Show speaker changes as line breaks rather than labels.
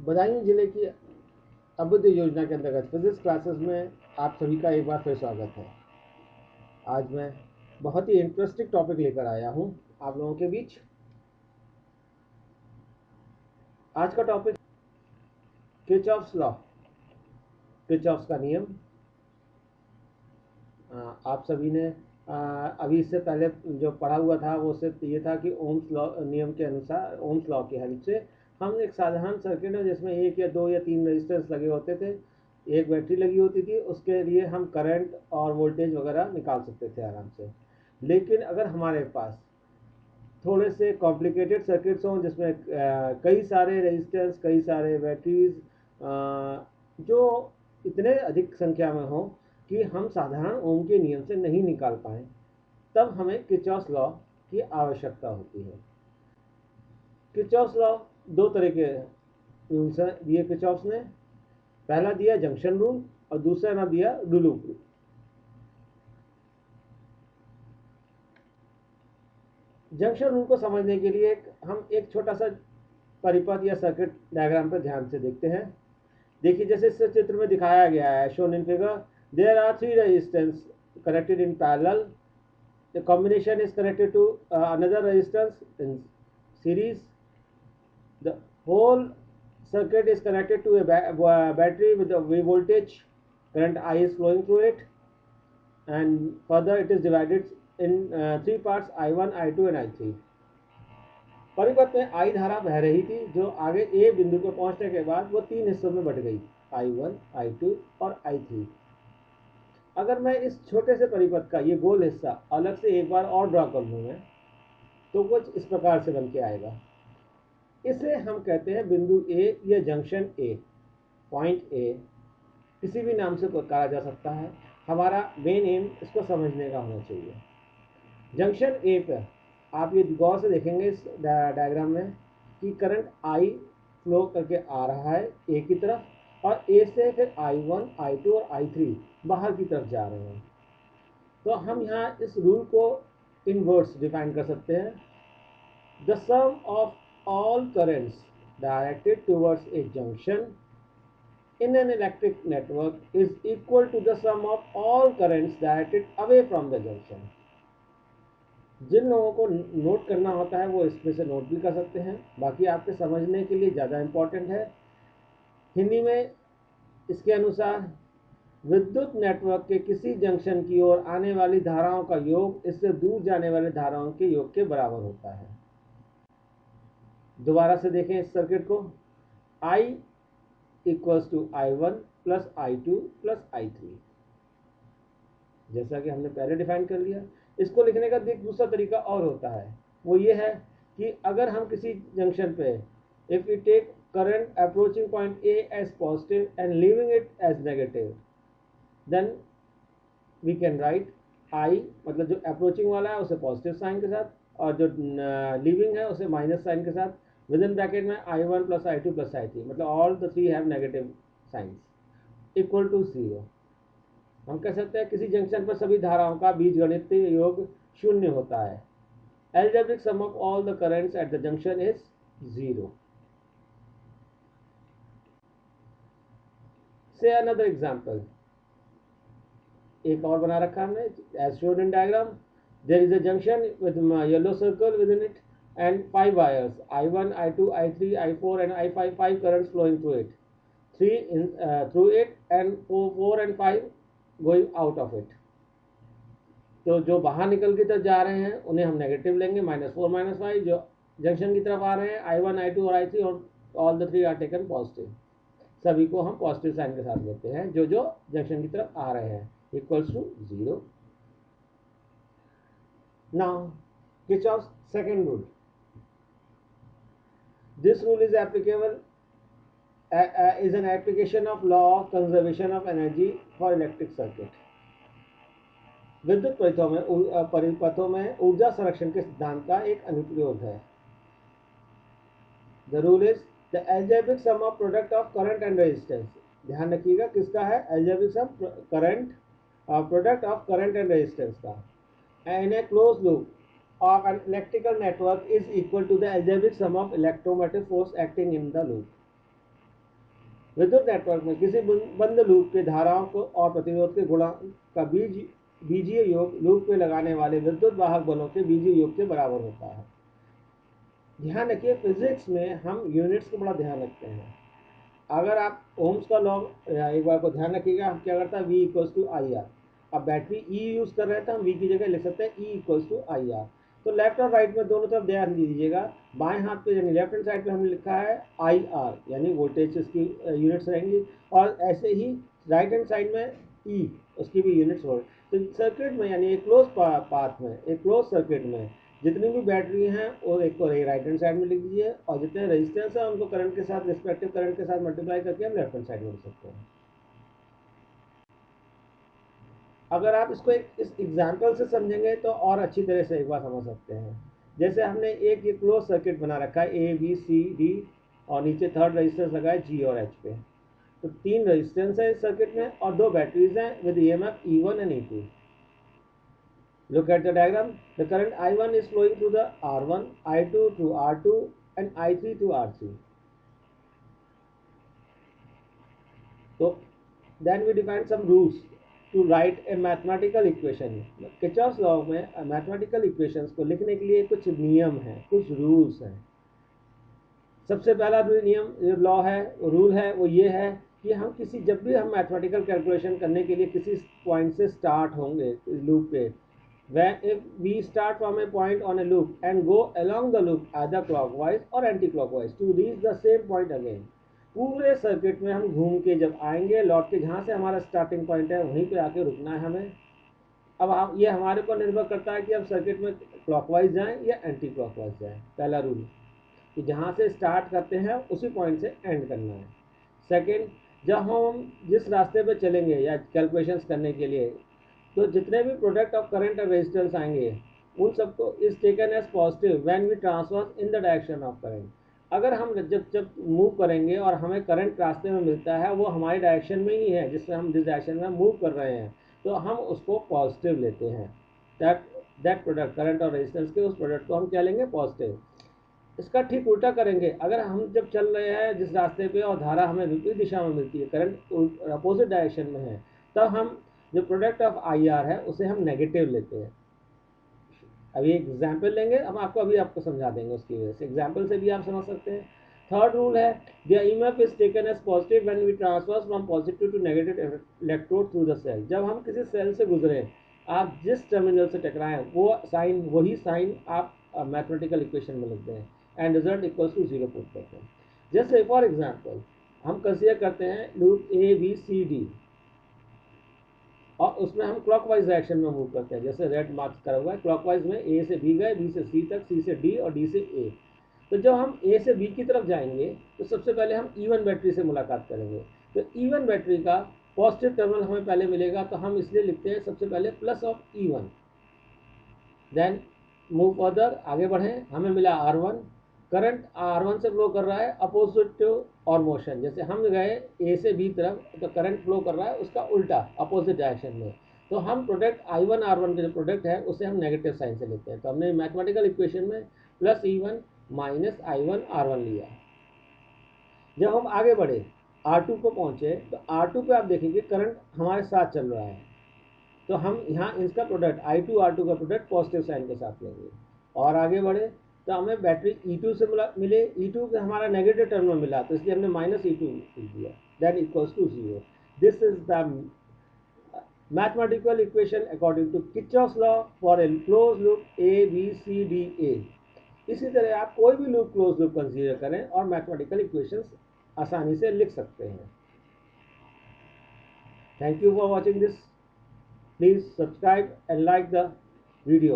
बदायूं जिले की अभ्युदय योजना के अंतर्गत फिजिक्स क्लासेस में आप सभी का एक बार फिर स्वागत है। आज मैं बहुत ही इंटरेस्टिंग टॉपिक लेकर आया हूं आप लोगों के बीच। आज का टॉपिक किरचॉफ्स लॉ, किरचॉफ्स का नियम। आप सभी ने अभी इससे पहले जो पढ़ा हुआ था वो सिर्फ ये था कि ओम्स लॉ नियम के अनुसार, ओम्स लॉ की हेल्प से हम एक साधारण सर्किट है जिसमें एक या दो या तीन रेजिस्टेंस लगे होते थे, एक बैटरी लगी होती थी, उसके लिए हम करंट और वोल्टेज वगैरह निकाल सकते थे आराम से। लेकिन अगर हमारे पास थोड़े से कॉम्प्लिकेटेड सर्किट्स हों जिसमें कई सारे रेजिस्टेंस, कई सारे बैटरीज जो इतने अधिक संख्या में हों कि हम साधारण ओम के नियम से नहीं निकाल पाएँ, तब हमें किरचॉफ्स लॉ की आवश्यकता होती है। किरचॉफ्स लॉ दो तरह के रूल्स दिए किरचॉफ्स ने। पहला दिया जंक्शन रूल और दूसरा ना दिया लूप रूल। जंक्शन रूल को समझने के लिए हम एक छोटा सा परिपथ या सर्किट डायग्राम पर ध्यान से देखते हैं। देखिए, जैसे इस चित्र में दिखाया गया है, shown in figure, there are three resistance connected in parallel, the combination is connected to another resistance in series. The whole circuit is connected to a battery with a V voltage. Current I is flowing through it, and further it is divided in three parts: I1, I2 and I3. परिपथ में I धारा बह रही थी जो आगे A बिंदु पर पहुंचने के बाद वो तीन हिस्सों में बढ़ गई, I1, I2 और I3। अगर मैं इस छोटे से परिपथ का ये गोल हिस्सा अलग से एक बार और ड्रॉ कर लूँ तो कुछ इस प्रकार से बन के आएगा। इसे हम कहते हैं बिंदु ए या जंक्शन ए, पॉइंट ए, किसी भी नाम से कहा जा सकता है। हमारा मेन एम इसको समझने का होना चाहिए। जंक्शन ए पर आप ये गौर से देखेंगे इस डायग्राम में कि करंट आई फ्लो करके आ रहा है ए की तरफ, और ए से फिर I1, I2 और I3 बाहर की तरफ जा रहे हैं। तो हम यहाँ इस रूल को इन वर्ड्स डिफाइन कर सकते हैं: the sum of all currents directed towards a junction in an electric network is equal to the sum of all currents directed away from the junction. जिन लोगों को नोट करना होता है वो इसमें से नोट भी कर सकते हैं, बाकी आपके समझने के लिए ज़्यादा इम्पोर्टेंट है। हिंदी में इसके अनुसार विद्युत नेटवर्क के किसी जंक्शन की ओर आने वाली धाराओं का योग इससे दूर जाने वाली धाराओं के योग के बराबर होता है। दोबारा से देखें इस सर्किट को, I equals to I1 plus I2 plus I3, जैसा कि हमने पहले डिफाइन कर लिया। इसको लिखने का दूसरा तरीका और होता है, वो ये है कि अगर हम किसी जंक्शन पे if we take current approaching point A as positive and leaving it as negative, then we can write I, मतलब जो अप्रोचिंग वाला है उसे पॉजिटिव साइन के साथ, और जो लीविंग है उसे माइनस साइन के साथ, विद इन ब्रैकेट में I1 plus I2 plus I3, मतलब all the three have negative signs, equal to 0। हम कह सकते हैं किसी जंक्शन पर सभी धाराओं का बीजगणितीय योग शून्य होता है। Algebraic sum of all the currents at the junction is 0। Say another example, एक और बना रखा हमने as shown in diagram. There is a junction with yellow circle within it and 5 wires, I1, I2, I3, I4 and I5, 5 currents flowing through it, 3 in through it and 4 and 5 going out of it. तो जो बाहर निकल की तरफ जा रहे हैं उन्हें हम नेगेटिव लेंगे, -4 -5। जो जंक्शन की तरफ आ रहे हैं I1, I2 और I3 और all the three are taken positive, सभी को हम पॉजिटिव साइन के साथ लेते हैं जो जो जंक्शन की तरफ आ रहे हैं, equals to 0। Now Kirchhoff's second rule. This rule is applicable is an application of law of conservation of energy for electric circuit. विद्युत परिपथों में ऊर्जा संरक्षण के सिद्धांत का एक अनुप्रयोग है। The rule is the algebraic sum of product of current and resistance. ध्यान रखिएगा किसका है, algebraic sum current product of current and resistance का, in a closed loop of an electrical network is equal to the algebraic sum of electromotive force acting in the loop. विद्युत network में किसी बंद loop के धाराओं को और प्रतिरोध के गुणा का बीजीय योग लूप में लगाने वाले विद्युत वाहक बलों के बीजीय योग के बराबर होता है। ध्यान रखिए, फिजिक्स में हम यूनिट्स को बड़ा ध्यान रखते हैं। अगर आप ओम्स का लॉ एक बार को ध्यान रखिएगा, हम क्या करता है, V equals to I R. अब बैटरी E यूज़ कर रहे हैं तो हम V की जगह लिख सकते हैं E equals to I R. तो लेफ्ट और राइट में दोनों तरफ ध्यान दीजिएगा। बाएं हाथ पे यानी लेफ्ट हैंड साइड पे हमने लिखा है आई आर, यानी वोल्टेज इसकी यूनिट्स रहेंगी, और ऐसे ही राइट हैंड साइड में E, उसकी भी यूनिट्स होंगी। तो सर्किट में यानी एक क्लोज पाथ में, एक क्लोज सर्किट में जितनी भी बैटरी हैं वो एक को राइट हैंड साइड में लिख दीजिए, और जितने रेजिस्टेंस है उनको करंट के साथ, रिस्पेक्टिव करंट के साथ मल्टीप्लाई करके हम लेफ्ट हैंड साइड में लिख सकते हैं। अगर आप इसको इस एग्जाम्पल से समझेंगे तो और अच्छी तरह से एक बार समझ सकते हैं। जैसे हमने एक ये क्लोज सर्किट बना रखा है ABCD, और नीचे थर्ड रेजिस्टेंस लगा है G और H पे। तो 3 रेजिस्टेंस है इस सर्किट में और 2 बैटरीज हैं with EMF E1 and E2। Look at the diagram. The current I1 is flowing through the R1, I2 through R2 and I3 through R3. So then we define some rules to write a mathematical equation. Kirchhoff's law में mathematical equations को लिखने के लिए कुछ नियम हैं, कुछ rules हैं। सबसे पहला नियम लॉ है, रूल है, वो ये है कि हम जब भी हम मैथमेटिकल कैलकुलेशन करने के लिए किसी पॉइंट से स्टार्ट होंगे लूप पे, if we start from a point on a loop and go along the loop either clockwise or anti-clockwise to reach the same point again, पूरे सर्किट में हम घूम के जब आएंगे, लौट के जहाँ से हमारा स्टार्टिंग पॉइंट है वहीं पे आके रुकना है हमें। अब ये हमारे पर निर्भर करता है कि अब सर्किट में क्लॉकवाइज जाएं या एंटी क्लॉकवाइज जाएं। पहला रूल कि जहाँ से स्टार्ट करते हैं उसी पॉइंट से एंड करना है। सेकेंड, जब हम जिस रास्ते पे चलेंगे या कैलकुलेशंस करने के लिए, तो जितने भी प्रोडक्ट ऑफ करंट और रेजिस्टेंस आएंगे उन सबको is taken as positive when we transfer in the direction of current. अगर हम जब मूव करेंगे और हमें करंट रास्ते में मिलता है वो हमारी डायरेक्शन में ही है, जिससे हम जिस डायरेक्शन में मूव कर रहे हैं, तो हम उसको पॉजिटिव लेते हैं। दैट प्रोडक्ट, करंट और रेजिस्टेंस के उस प्रोडक्ट को हम क्या लेंगे, पॉजिटिव। इसका ठीक उल्टा करेंगे, अगर हम जब चल रहे हैं जिस रास्ते पे और धारा हमें विपरीत दिशा में मिलती है, करंट अपोजिट डायरेक्शन में है, तब हम जो प्रोडक्ट ऑफ आई आर है उसे हम नेगेटिव लेते हैं। अभी एक एग्जाम्पल लेंगे, हम आपको समझा देंगे, उसकी वजह से एग्जाम्पल से भी आप समझ सकते हैं। थर्ड रूल है the EMF is taken as positive when we transfer from positive to negative electrode through the cell. जब हम किसी सेल से गुजरें, आप जिस टर्मिनल से टकराएं वही साइन आप मैथमेटिकल इक्वेशन में लिखते हैं and result equals to 0 put करते हैं। जैसे फॉर एग्जाम्पल हम कंसीडर करते हैं लूप ABCD, और उसमें हम क्लॉकवाइज डायरेक्शन में मूव करते हैं। जैसे रेड मार्क्स करा हुआ है, क्लॉकवाइज में A से B गए, B से C तक, C से D और D से A। तो जब हम A से B की तरफ जाएंगे तो सबसे पहले हम E1 बैटरी से मुलाकात करेंगे। तो E1 बैटरी का पॉजिटिव टर्मिनल हमें पहले मिलेगा, तो हम इसलिए लिखते हैं सबसे पहले plus of E1। Then move further, आगे बढ़ें, हमें मिला R1, करंट R1 से फ्लो कर रहा है अपोजिट और मोशन। जैसे हम गए A से B तरफ तो करंट फ्लो कर रहा है उसका उल्टा, अपोजिट डायरेक्शन में। तो हम प्रोडक्ट I1 R1 के जो प्रोडक्ट है उसे हम नेगेटिव साइन से लेते हैं। तो हमने मैथमेटिकल इक्वेशन में plus E1 minus I1 R1 लिया। जब हम आगे बढ़े R2 को पहुँचे तो R2 पे आप देखेंगे करंट हमारे साथ चल रहा है, तो हम यहाँ इसका प्रोडक्ट I2 R2 का प्रोडक्ट पॉजिटिव साइन के साथ लेंगे। और आगे बढ़े तो हमें बैटरी E2 से मिले, E2 का हमारा नेगेटिव टर्मिनल मिला, तो इसलिए हमने माइनस E2 लिख दिया, that equals to 0। This is the mathematical equation according to Kirchhoff's law for a close loop ABCDA। इसी तरह आप कोई भी लूप क्लोज लूप कंसीडर करें और मैथमेटिकल इक्वेशंस आसानी से लिख सकते हैं। Thank you for watching this. Please subscribe and like the video.